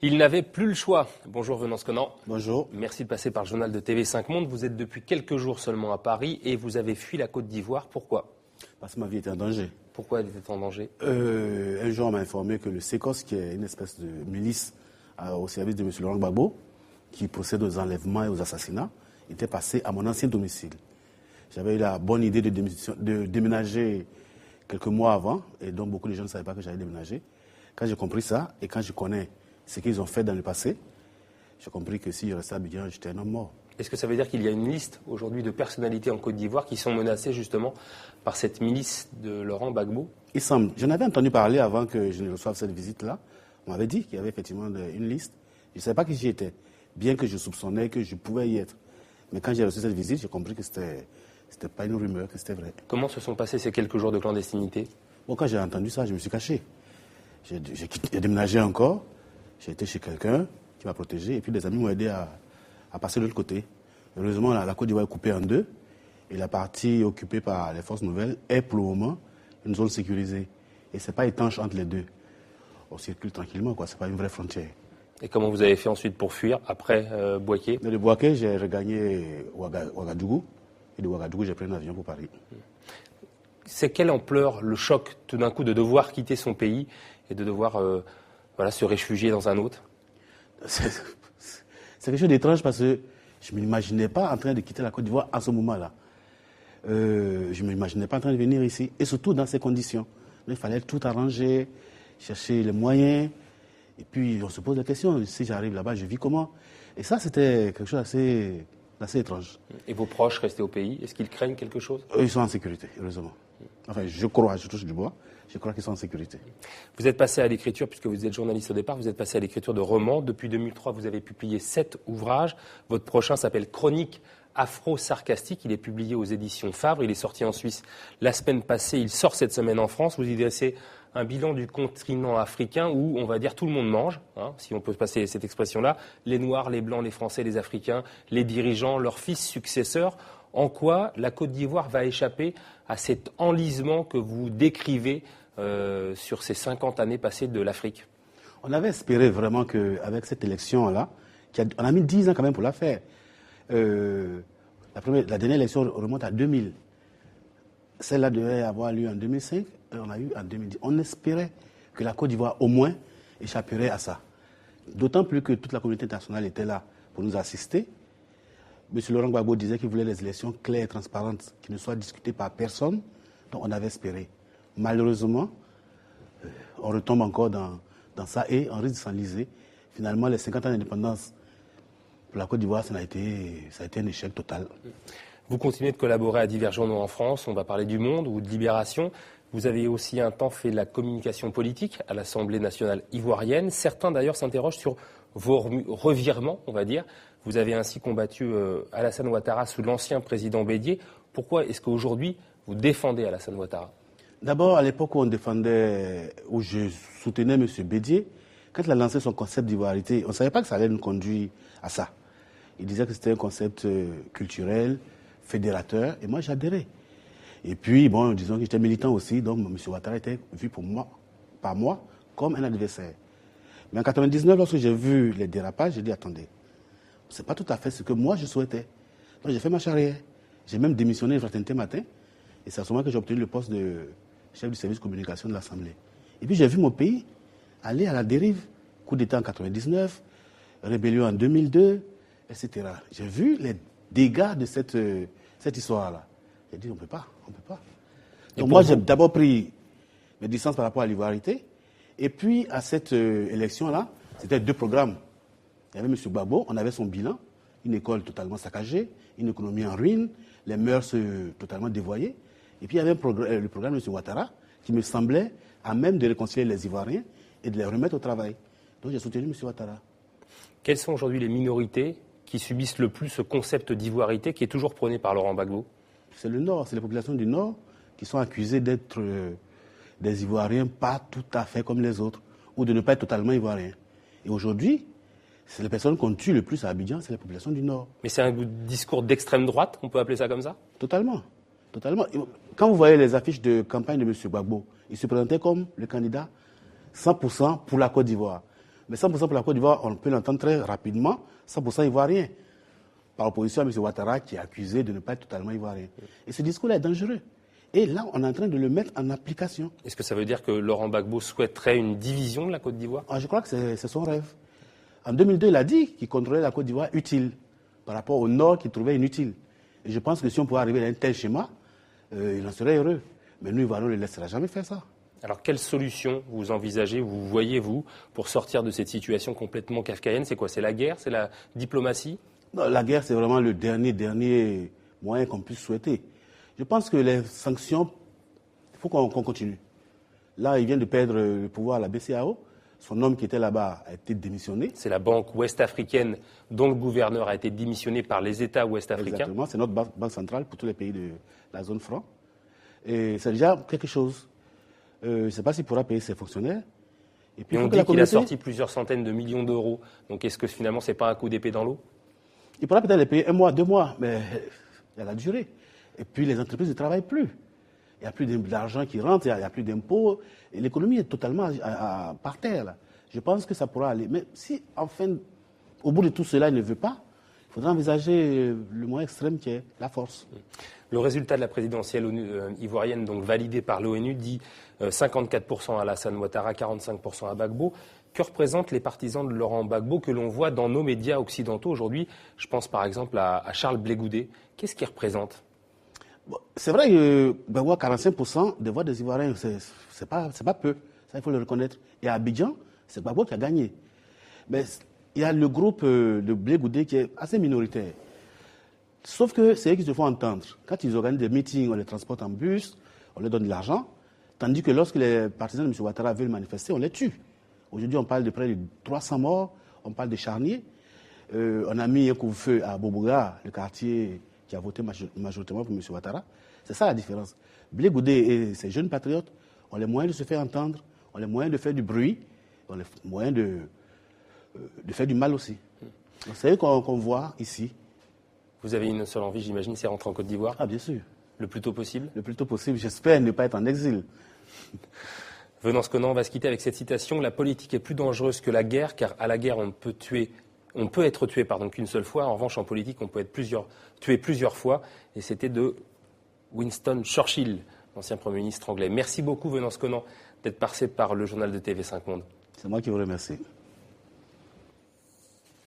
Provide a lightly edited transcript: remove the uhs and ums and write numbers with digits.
Il n'avait plus le choix. Bonjour Venance Conan. Bonjour. Merci de passer par le journal de TV5 Monde. Vous êtes depuis quelques jours seulement à Paris et vous avez fui la Côte d'Ivoire. Pourquoi ? Parce que ma vie était en danger. Pourquoi elle était en danger ? Un jour, on m'a informé que le SECOS, qui est une espèce de milice au service de M. Laurent Gbagbo, qui procède aux enlèvements et aux assassinats, était passé à mon ancien domicile. J'avais eu la bonne idée de déménager quelques mois avant, et donc beaucoup de gens ne savaient pas que j'allais déménager. Quand j'ai compris ça, et quand je connais ce qu'ils ont fait dans le passé, j'ai compris que si je restais à Abidjan, j'étais un homme mort. Est-ce que ça veut dire qu'il y a une liste aujourd'hui de personnalités en Côte d'Ivoire qui sont menacées justement par cette milice de Laurent Gbagbo ? Il semble. J'en avais entendu parler avant que je ne reçoive cette visite-là. On m'avait dit qu'il y avait effectivement une liste. Je ne savais pas qui j'y étais, bien que je soupçonnais que je pouvais y être. Mais quand j'ai reçu cette visite, j'ai compris que c'était pas une rumeur, que c'était vrai. Comment se sont passés ces quelques jours de clandestinité ? Bon, quand j'ai entendu ça, je me suis caché. J'ai déménagé encore. J'ai été chez quelqu'un qui m'a protégé. Et puis des amis m'ont aidé à passer de l'autre côté. Heureusement, la Côte d'Ivoire est coupée en deux. Et la partie occupée par les forces nouvelles est pour le moment une zone sécurisée. Et ce n'est pas étanche entre les deux. On circule tranquillement, quoi. Ce n'est pas une vraie frontière. Et comment vous avez fait ensuite pour fuir après Bouaké ? De Bouaké, j'ai regagné Ouagadougou. Et de Ouagadougou, j'ai pris un avion pour Paris. C'est quelle ampleur le choc tout d'un coup de devoir quitter son pays et de devoir se réfugier dans un autre ? C'est quelque chose d'étrange parce que je ne m'imaginais pas en train de quitter la Côte d'Ivoire à ce moment-là. Je ne m'imaginais pas en train de venir ici, et surtout dans ces conditions. Il fallait tout arranger, chercher les moyens, et puis on se pose la question, si j'arrive là-bas, je vis comment ? Et ça, c'était quelque chose d'assez étrange. Et vos proches restés au pays, est-ce qu'ils craignent quelque chose ? Ils sont en sécurité, heureusement. Enfin, je crois, je touche du bois, je crois qu'ils sont en sécurité. Vous êtes passé à l'écriture, puisque vous êtes journaliste au départ, vous êtes passé à l'écriture de romans. Depuis 2003, vous avez publié 7 ouvrages. Votre prochain s'appelle Chronique afro-sarcastique. Il est publié aux éditions Fabre. Il est sorti en Suisse la semaine passée. Il sort cette semaine en France. Vous y dressez un bilan du continent africain où, on va dire, tout le monde mange, si on peut passer cette expression-là. Les Noirs, les Blancs, les Français, les Africains, les dirigeants, leurs fils successeurs. En quoi la Côte d'Ivoire va échapper à cet enlisement que vous décrivez sur ces 50 années passées de l'Afrique ? On avait espéré vraiment qu'avec cette élection-là, on a mis 10 ans quand même pour la faire. La dernière élection remonte à 2000. Celle-là devait avoir lieu en 2005, et on a eu en 2010. On espérait que la Côte d'Ivoire, au moins, échapperait à ça. D'autant plus que toute la communauté internationale était là pour nous assister. M. Laurent Gbagbo disait qu'il voulait des élections claires et transparentes, qui ne soient discutées par personne. Donc on avait espéré. Malheureusement, on retombe encore dans ça et on risque de s'enliser. Finalement, les 50 ans d'indépendance pour la Côte d'Ivoire, ça a été un échec total. Vous continuez de collaborer à divers journaux en France. On va parler du Monde ou de Libération. Vous avez aussi un temps fait de la communication politique à l'Assemblée nationale ivoirienne. Certains d'ailleurs s'interrogent sur vos revirements, on va dire. Vous avez ainsi combattu Alassane Ouattara sous l'ancien président Bédié. Pourquoi est-ce qu'aujourd'hui vous défendez Alassane Ouattara ? D'abord, à l'époque où où je soutenais M. Bédié, quand il a lancé son concept d'ivoirité, on ne savait pas que ça allait nous conduire à ça. Il disait que c'était un concept culturel, fédérateur, et moi j'adhérais. Et puis, bon, disons que j'étais militant aussi, donc M. Ouattara était vu par moi comme un adversaire. Mais en 1999, lorsque j'ai vu les dérapages, j'ai dit, attendez, c'est pas tout à fait ce que moi je souhaitais. Donc j'ai fait marche arrière. J'ai même démissionné le fraternité matin, et c'est à ce moment que j'ai obtenu le poste de chef du service communication de l'Assemblée. Et puis j'ai vu mon pays aller à la dérive, coup d'État en 1999, rébellion en 2002, etc. J'ai vu les dégâts de cette histoire-là. J'ai dit, on ne peut pas. Donc moi, j'ai d'abord pris mes distances par rapport à l'ivoirité. Et puis, à cette élection-là, c'était 2 programmes. Il y avait M. Gbagbo, on avait son bilan, une école totalement saccagée, une économie en ruine, les mœurs totalement dévoyées. Et puis, il y avait le programme de M. Ouattara, qui me semblait à même de réconcilier les Ivoiriens et de les remettre au travail. Donc, j'ai soutenu M. Ouattara. Quelles sont aujourd'hui les minorités qui subissent le plus ce concept d'ivoirité qui est toujours prôné par Laurent Gbagbo ? C'est le Nord, c'est les populations du Nord qui sont accusées d'être des Ivoiriens pas tout à fait comme les autres, ou de ne pas être totalement Ivoiriens. Et aujourd'hui, c'est les personnes qu'on tue le plus à Abidjan, c'est les populations du Nord. Mais c'est un discours d'extrême droite, on peut appeler ça comme ça ? Totalement. Quand vous voyez les affiches de campagne de M. Gbagbo, il se présentait comme le candidat 100% pour la Côte d'Ivoire. Mais 100% pour la Côte d'Ivoire, on peut l'entendre très rapidement, 100% ivoirien. Par opposition à M. Ouattara qui est accusé de ne pas être totalement ivoirien. Et ce discours-là est dangereux. Et là, on est en train de le mettre en application. Est-ce que ça veut dire que Laurent Gbagbo souhaiterait une division de la Côte d'Ivoire? Je crois que c'est son rêve. En 2002, il a dit qu'il contrôlait la Côte d'Ivoire utile par rapport au Nord qu'il trouvait inutile. Et je pense que si on pouvait arriver à un tel schéma, il en serait heureux. Mais nous, Ivoiriens, on ne le laissera jamais faire ça. Alors, quelle solution vous envisagez, vous voyez-vous, pour sortir de cette situation complètement kafkaïenne? C'est quoi? C'est la guerre? C'est la diplomatie? Non, la guerre, c'est vraiment le dernier moyen qu'on puisse souhaiter. Je pense que les sanctions, il faut qu'on continue. Là, il vient de perdre le pouvoir à la BCEAO. Son homme qui était là-bas a été démissionné. C'est la banque ouest-africaine dont le gouverneur a été démissionné par les États ouest-africains. Exactement, c'est notre banque centrale pour tous les pays de la zone franc. Et c'est déjà quelque chose. Je ne sais pas s'il pourra payer ses fonctionnaires. Et puis on dit qu'il a sorti plusieurs centaines de millions d'euros. Donc est-ce que finalement, ce n'est pas un coup d'épée dans l'eau? Il pourra peut-être les payer 1 mois, 2 mois, mais il y a la durée. Et puis les entreprises ne travaillent plus. Il n'y a plus d'argent qui rentre, il n'y a plus d'impôts. Et l'économie est totalement par terre. Là. Je pense que ça pourra aller. Mais si, enfin, au bout de tout cela, il ne veut pas, il faudra envisager le moyen extrême qui est la force. Le résultat de la présidentielle ivoirienne, donc validé par l'ONU, dit 54% à Alassane Ouattara, 45% à Gbagbo. Que représentent les partisans de Laurent Gbagbo que l'on voit dans nos médias occidentaux aujourd'hui? Je pense par exemple à Charles Blé Goudé. Qu'est-ce qu'il représente? C'est vrai que Gbagbo a 45% des voix des Ivoiriens, c'est pas peu, ça il faut le reconnaître. Et à Abidjan, c'est Gbagbo qui a gagné. Mais il y a le groupe de Blé Goudé qui est assez minoritaire. Sauf que c'est eux qui se font entendre. Quand ils organisent des meetings, on les transporte en bus, on leur donne de l'argent, tandis que lorsque les partisans de M. Ouattara veulent manifester, on les tue. Aujourd'hui, on parle de près de 300 morts, on parle de charniers. On a mis un couvre-feu à Boboga, le quartier qui a voté majoritairement pour M. Ouattara. C'est ça la différence. Blé Goudé et ces jeunes patriotes ont les moyens de se faire entendre, ont les moyens de faire du bruit, ont les moyens de faire du mal aussi. C'est eux qu'on voit ici. Vous avez une seule envie, j'imagine, c'est rentrer en Côte d'Ivoire? Ah, bien sûr. Le plus tôt possible? Le plus tôt possible. J'espère ne pas être en exil. Venance Conan, on va se quitter avec cette citation. La politique est plus dangereuse que la guerre, car à la guerre, on peut être tué qu'une seule fois. En revanche, en politique, on peut être tué plusieurs fois. Et c'était de Winston Churchill, l'ancien Premier ministre anglais. Merci beaucoup, Venance Conan, d'être passé par le journal de TV5 Monde. C'est moi qui vous remercie.